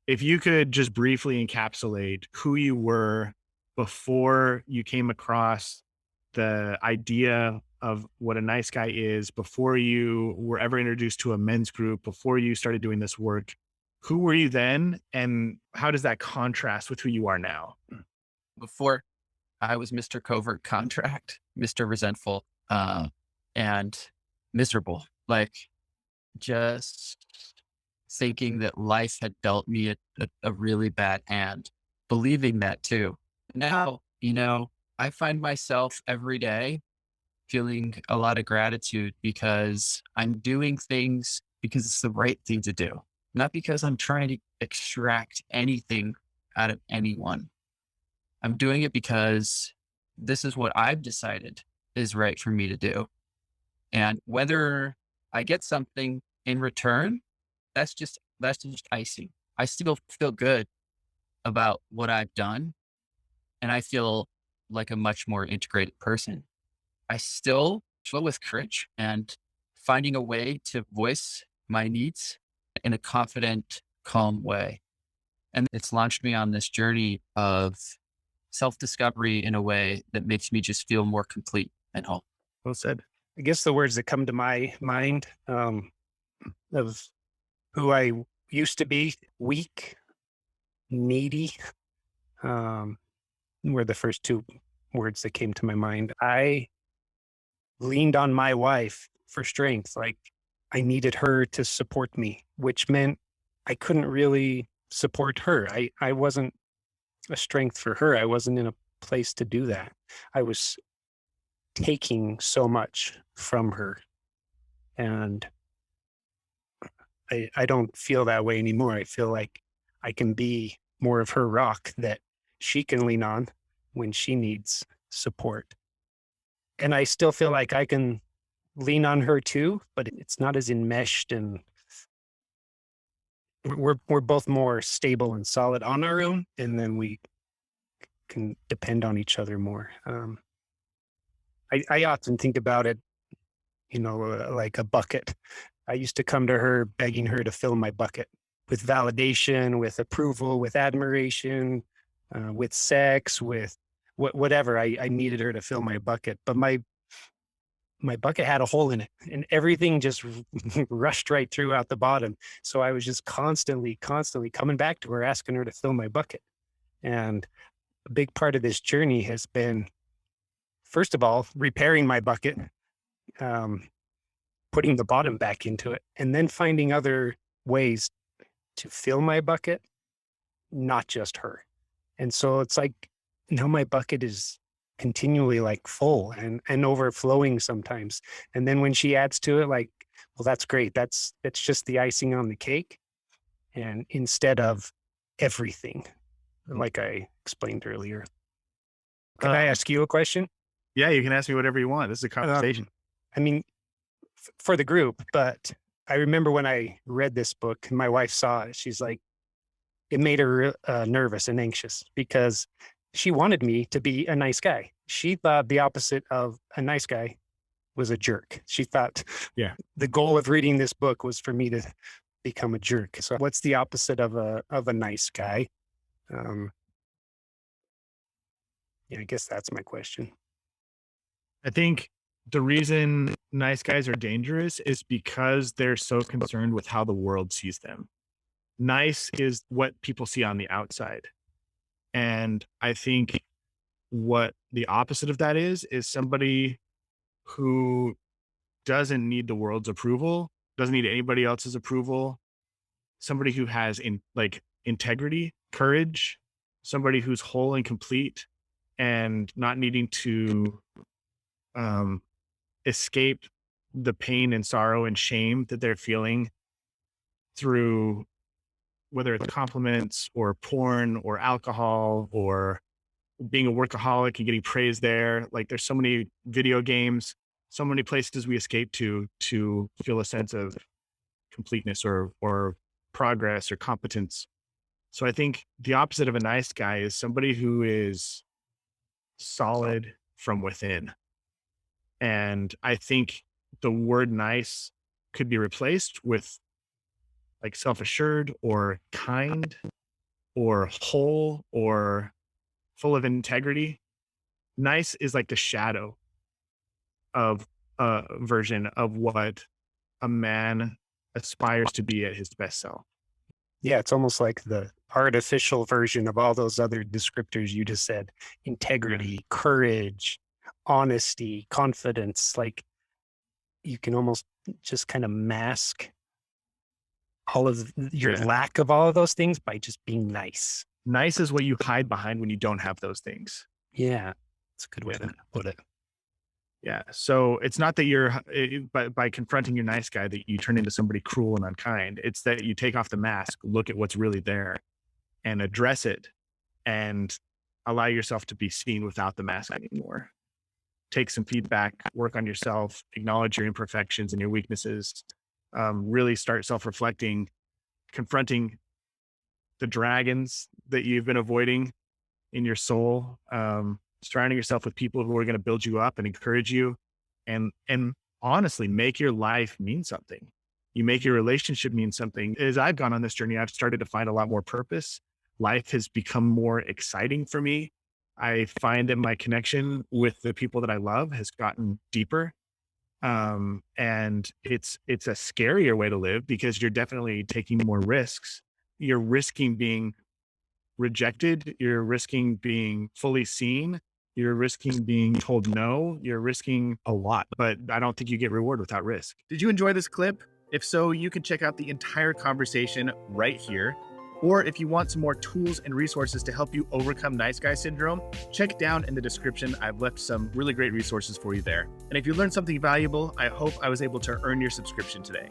if you could just briefly encapsulate who you were before you came across the idea of what a nice guy is, before you were ever introduced to a men's group, before you started doing this work, who were you then? And how does that contrast with who you are now? Before, I was Mr. Covert Contract, Mr. Resentful, and miserable. Like, just thinking that life had dealt me a really bad hand, believing that too. Now, I find myself every day feeling a lot of gratitude because I'm doing things because it's the right thing to do, not because I'm trying to extract anything out of anyone. I'm doing it because this is what I've decided is right for me to do. And whether I get something in return, that's just icing. I still feel good about what I've done, and I feel like a much more integrated person. I still struggle with courage and finding a way to voice my needs in a confident, calm way. And it's launched me on this journey of self discovery in a way that makes me just feel more complete and whole. Well said. I guess the words that come to my mind of who I used to be, weak, needy, um, were the first two words that came to my mind. I leaned on my wife for strength. Like I needed her to support me, which meant I couldn't really support her. I wasn't a strength for her. I wasn't in a place to do that. I was taking so much from her. And I don't feel that way anymore. I feel like I can be more of her rock that she can lean on when she needs support. And I still feel like I can lean on her too, but it's not as enmeshed, and we're both more stable and solid on our own, and then we can depend on each other more. I often think about it, like a bucket. I used to come to her begging her to fill my bucket with validation, with approval, with admiration, with sex, with whatever. I needed her to fill my bucket, but my bucket had a hole in it, and everything just rushed right through out the bottom. So I was just constantly coming back to her, asking her to fill my bucket. And a big part of this journey has been, first of all, repairing my bucket, um, putting the bottom back into it, and then finding other ways to fill my bucket, not just her. And so it's like now my bucket is continually like full and overflowing sometimes. And then when she adds to it, like, well, that's great. That's just the icing on the cake. And instead of everything, like I explained earlier. Can I Um, ask you a question? yeah, you can ask me whatever you want. This is a conversation. I mean, for the group, but I remember when I read this book, my wife saw it. She's like, it made her nervous and anxious because she wanted me to be a nice guy. She thought the opposite of a nice guy was a jerk. She thought Yeah. the goal of reading this book was for me to become a jerk. So what's the opposite of a nice guy? Um, yeah, I guess that's my question. I think the reason nice guys are dangerous is because they're so concerned with how the world sees them. Nice is what people see on the outside. And I think what the opposite of that is somebody who doesn't need the world's approval, doesn't need anybody else's approval, somebody who has integrity, courage, somebody who's whole and complete and not needing to um, escape the pain and sorrow and shame that they're feeling through whether it's compliments or porn or alcohol or being a workaholic and getting praised there. Like there's so many video games, so many places we escape to feel a sense of completeness or progress or competence. So I think the opposite of a nice guy is somebody who is solid from within. And I think the word nice could be replaced with like self assured or kind or whole or full of integrity. Nice is like the shadow of a version of what a man aspires to be at his best self. Yeah, it's almost like the artificial version of all those other descriptors you just said: integrity, courage, honesty, confidence. Like you can almost just kind of mask all of your Yeah. lack of all of those things by just being nice. Nice is what you hide behind when you don't have those things. Yeah, it's a good way Yeah. to put it. Yeah. So it's not that by confronting your nice guy that you turn into somebody cruel and unkind. It's that you take off the mask, look at what's really there and address it and allow yourself to be seen without the mask anymore. Take some feedback, work on yourself, acknowledge your imperfections and your weaknesses, really start self-reflecting, confronting the dragons that you've been avoiding in your soul, surrounding yourself with people who are going to build you up and encourage you and honestly make your life mean something. You make your relationship mean something. As I've gone on this journey, I've started to find a lot more purpose. Life has become more exciting for me. I find that my connection with the people that I love has gotten deeper. And it's a scarier way to live because you're definitely taking more risks. You're risking being rejected. You're risking being fully seen. You're risking being told no. You're risking a lot, but I don't think you get reward without risk. Did you enjoy this clip? If so, you can check out the entire conversation right here. Or if you want some more tools and resources to help you overcome nice guy syndrome, check down in the description. I've left some really great resources for you there. And if you learned something valuable, I hope I was able to earn your subscription today.